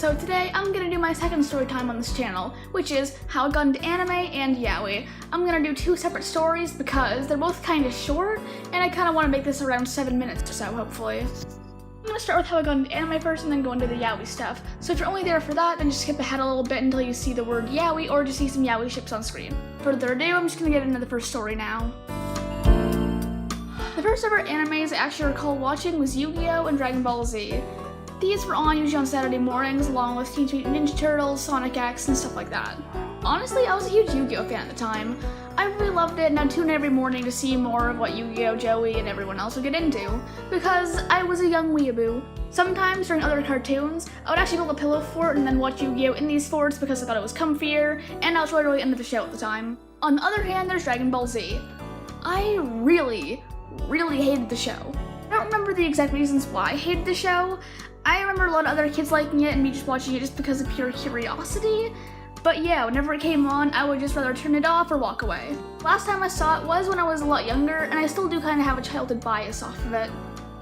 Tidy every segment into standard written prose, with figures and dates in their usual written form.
So today I'm gonna do my second story time on this channel, which is how I got into anime and yaoi. I'm gonna do two separate stories because they're both kind of short, and I kind of want to make this around 7 minutes or so, hopefully. I'm gonna start with how I got into anime first and then go into the yaoi stuff. So if you're only there for that, then just skip ahead a little bit until you see the word yaoi or just see some yaoi ships on screen. Further ado, I'm just gonna get into the first story now. The first ever animes I actually recall watching was Yu-Gi-Oh! And Dragon Ball Z. These were on usually on Saturday mornings along with Teenage Mutant Ninja Turtles, Sonic X, and stuff like that. Honestly, I was a huge Yu-Gi-Oh! Fan at the time. I really loved it and I'd tune in every morning to see more of what Yu-Gi-Oh!, Joey, and everyone else would get into, because I was a young weeaboo. Sometimes during other cartoons, I would actually build a pillow fort and then watch Yu-Gi-Oh! In these forts because I thought it was comfier, and I was really into the show at the time. On the other hand, there's Dragon Ball Z. I really hated the show. I don't remember the exact reasons why I hated the show. I remember a lot of other kids liking it and me just watching it just because of pure curiosity. But yeah, whenever it came on, I would just rather turn it off or walk away. Last time I saw it was when I was a lot younger, and I still do kind of have a childhood bias off of it.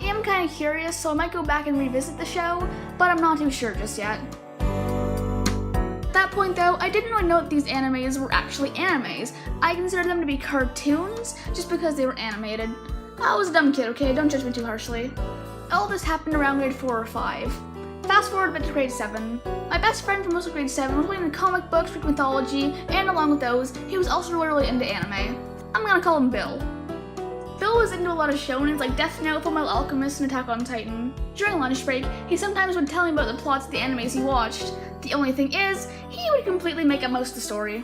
I am kind of curious, so I might go back and revisit the show, but I'm not too sure just yet. At that point though, I didn't really know that these animes were actually animes. I considered them to be cartoons just because they were animated. I was a dumb kid, okay? Don't judge me too harshly. All this happened around grade 4 or 5. Fast forward a bit to grade 7. My best friend from most of grade 7 was really into comic books, Greek mythology, and along with those, he was also really into anime. I'm gonna call him Bill. Bill was into a lot of shonens like Death Note, Fullmetal Alchemist, and Attack on Titan. During lunch break, he sometimes would tell me about the plots of the animes he watched. The only thing is, he would completely make up most of the story.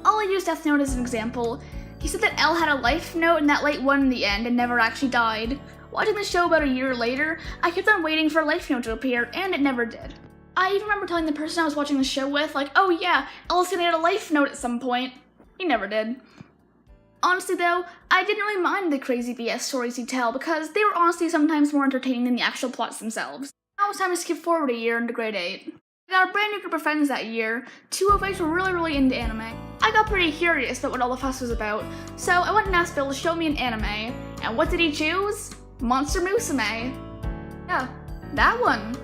I'll use Death Note as an example. He said that L had a life note and that Light won in the end and never actually died. Watching the show about a year later, I kept on waiting for a life note to appear, and it never did. I even remember telling the person I was watching the show with, like, oh yeah, L's gonna get a life note at some point. He never did. Honestly though, I didn't really mind the crazy BS stories he'd tell because they were honestly sometimes more entertaining than the actual plots themselves. Now it's time to skip forward a year into grade 8. I got a brand new group of friends that year, 2 of which were really into anime. I got pretty curious about what all the fuss was about, so I went and asked Bill to show me an anime, and what did he choose? Monster Musume. Yeah, that one.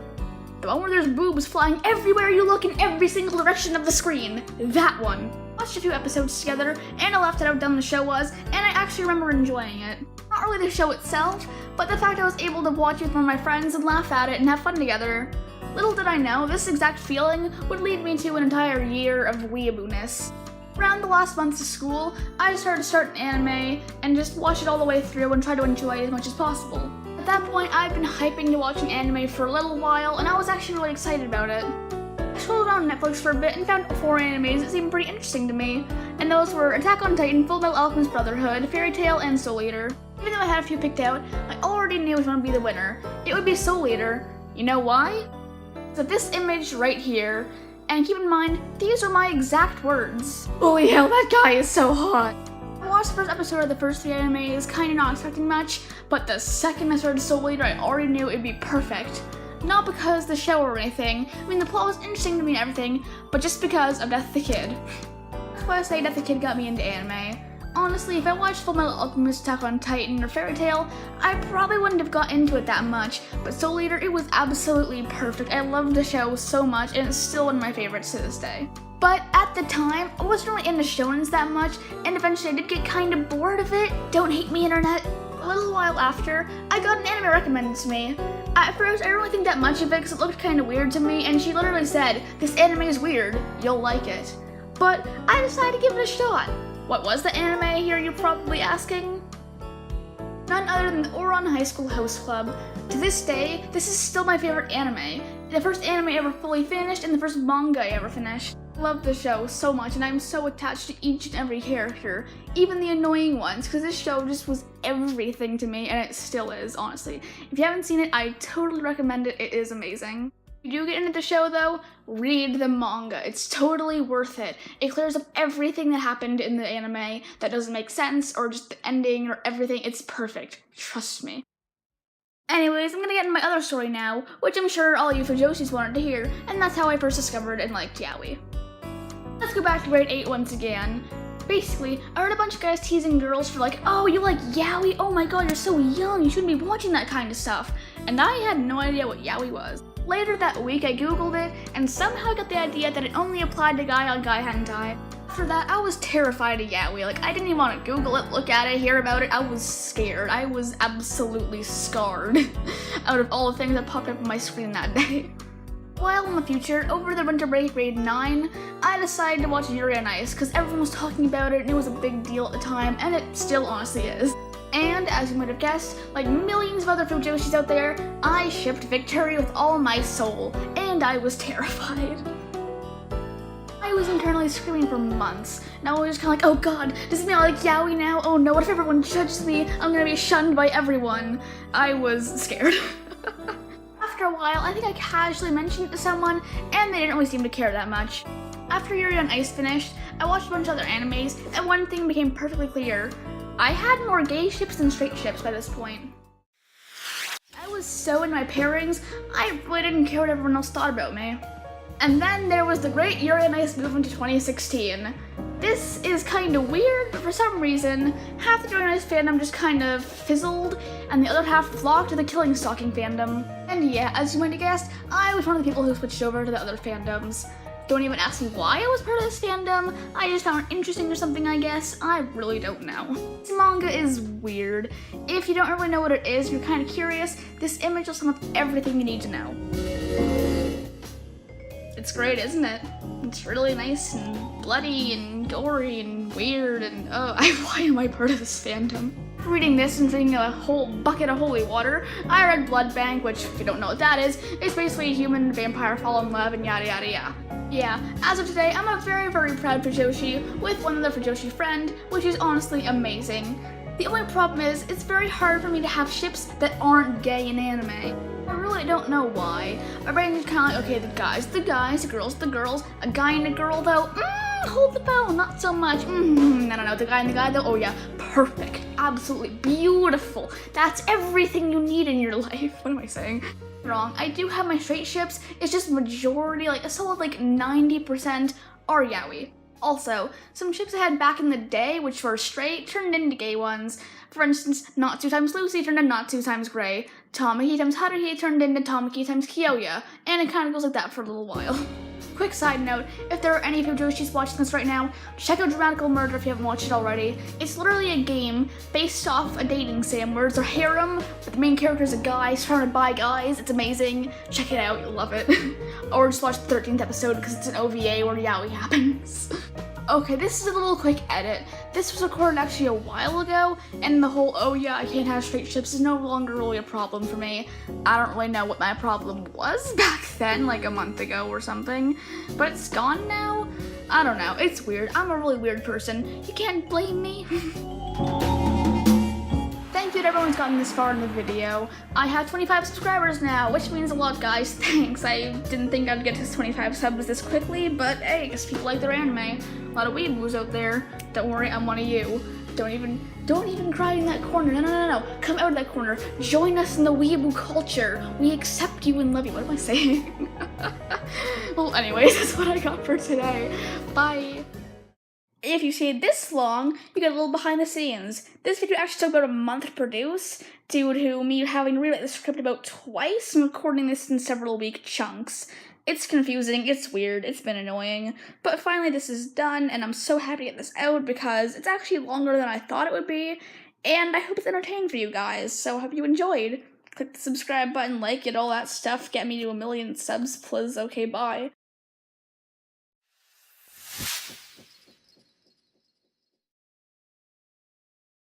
The one where there's boobs flying everywhere you look in every single direction of the screen. That one. Watched a few episodes together, and I laughed at how dumb the show was, and I actually remember enjoying it. Not really the show itself, but the fact I was able to watch it with one of my friends and laugh at it and have fun together. Little did I know, this exact feeling would lead me to an entire year of weeaboo-ness. Around the last months of school, I decided to start an anime and just watch it all the way through and try to enjoy it as much as possible. At that point, I'd been hyping to watching anime for a little while, and I was actually really excited about it. I scrolled around Netflix for a bit and found 4 animes that seemed pretty interesting to me, and those were Attack on Titan, Fullmetal Alchemist Brotherhood, Fairy Tail, and Soul Eater. Even though I had a few picked out, I already knew which one would be the winner. It would be Soul Eater. You know why? So this image right here, and keep in mind, these are my exact words. Holy hell, that guy is so hot! I watched the first episode of the first 3 animes, kinda not expecting much, but the second I started Soul Eater, I already knew it'd be perfect. Not because the show or anything, I mean the plot was interesting to me and everything, but just because of Death the Kid. That's why I say Death the Kid got me into anime. Honestly, if I watched Fullmetal Alchemist, Attack on Titan, or Fairy Tail, I probably wouldn't have got into it that much, but Soul Eater, it was absolutely perfect. I loved the show so much, and it's still one of my favorites to this day. But at the time, I wasn't really into shonens that much, and eventually I did get kind of bored of it. Don't hate me, internet. A little while after, I got an anime recommended to me. At first, I didn't really think that much of it because it looked kind of weird to me, and she literally said, "This anime is weird, you'll like it." But I decided to give it a shot. What was the anime, I hear you probably asking? None other than the Ouran High School Host Club. To this day, this is still my favorite anime. The first anime I ever fully finished and the first manga I ever finished. I love the show so much and I'm so attached to each and every character, even the annoying ones, because this show just was everything to me and it still is, honestly. If you haven't seen it, I totally recommend it. It is amazing. If you do get into the show though, read the manga. It's totally worth it. It clears up everything that happened in the anime that doesn't make sense, or just the ending or everything. It's perfect. Trust me. Anyways, I'm gonna get into my other story now, which I'm sure all you Fujoshis wanted to hear, and that's how I first discovered and liked yaoi. Let's go back to grade 8 once again. Basically, I heard a bunch of guys teasing girls for like, oh, you like yaoi? Oh my god, you're so young, you shouldn't be watching that kind of stuff. And I had no idea what yaoi was. Later that week, I googled it, and somehow got the idea that it only applied to guy on guy hentai. After that, I was terrified of yaoi. Like, I didn't even want to Google it, look at it, hear about it. I was scared. I was absolutely scarred out of all the things that popped up on my screen that day. While in the future, over the winter break grade 9, I decided to watch Yuri on Ice because everyone was talking about it and it was a big deal at the time, and it still honestly is. And as you might have guessed, like millions of other fujoshis out there, I shipped Victoria with all my soul, and I was terrified. I was internally screaming for months. Now I was just kind of like, oh god, does it mean I like yaoi now? Oh no, what if everyone judges me? I'm gonna be shunned by everyone. I was scared. After a while, I think I casually mentioned it to someone, and they didn't really seem to care that much. After Yuri on Ice finished, I watched a bunch of other animes, and one thing became perfectly clear. I had more gay ships than straight ships by this point. I was so in my pairings, I really didn't care what everyone else thought about me. And then there was the great Yuri on Ice move into 2016. This is kind of weird, but for some reason, half the Yuri on Ice fandom just kind of fizzled, and the other half flocked to the Killing Stalking fandom. And yeah, as you might have guessed, I was one of the people who switched over to the other fandoms. Don't even ask me why I was part of this fandom. I just found it interesting or something, I guess. I really don't know. This manga is weird. If you don't really know what it is, you're kind of curious, this image will sum up everything you need to know. It's great, isn't it? It's really nice and bloody and gory and weird and why am I part of this fandom? Reading this and drinking a whole bucket of holy water, I read Blood Bank, which if you don't know what that is, it's basically a human and vampire fall in love and yada yada yada. Yeah, as of today, I'm a very, very proud fujoshi with one other fujoshi friend, which is honestly amazing. The only problem is, it's very hard for me to have ships that aren't gay in anime. I really don't know why. My brain is kind of like, okay, the guys, the girls, a guy and a girl though, hold the bow, not so much, no, the guy and the guy though, oh yeah, perfect, absolutely beautiful. That's everything you need in your life. What am I saying? Wrong. I do have my straight ships, it's just majority, like a solid like 90% are yaoi. Also, some ships I had back in the day, which were straight, turned into gay ones. For instance, Not 2 times Lucy turned into Not 2 times Grey. Tamaki times Haruhi turned into Tamaki times Kyoya, and it kind of goes like that for a little while. Quick side note, if there are any fujoshis watching this right now, check out Dramatical Murder if you haven't watched it already. It's literally a game based off a dating sim where it's a harem, but the main character is a guy surrounded by guys. It's amazing. Check it out, you'll love it. Or just watch the 13th episode because it's an OVA where yaoi happens. Okay, this is a little quick edit. This was recorded actually a while ago, and the whole, oh yeah, I can't have straight ships is no longer really a problem for me. I don't really know what my problem was back then, like a month ago or something, but it's gone now? I don't know, it's weird. I'm a really weird person. You can't blame me. Thank you to everyone who's gotten this far in the video. I have 25 subscribers now, which means a lot, guys. Thanks. I didn't think I'd get to 25 subs this quickly, but hey, I guess people like their anime. A lot of weeaboos out there. Don't worry, I'm one of you. Don't even cry in that corner. No. Come out of that corner. Join us in the weeaboo culture. We accept you and love you. What am I saying? Well, anyways, that's what I got for today. Bye. If you stayed this long, you get a little behind the scenes. This video actually took about a month to produce, due to me having to rewrite the script about twice and recording this in several week chunks. It's confusing, it's weird, it's been annoying, but finally this is done, and I'm so happy to get this out because it's actually longer than I thought it would be, and I hope it's entertaining for you guys, so I hope you enjoyed. Click the subscribe button, like it, all that stuff, get me to 1 million subs, please. Okay, bye.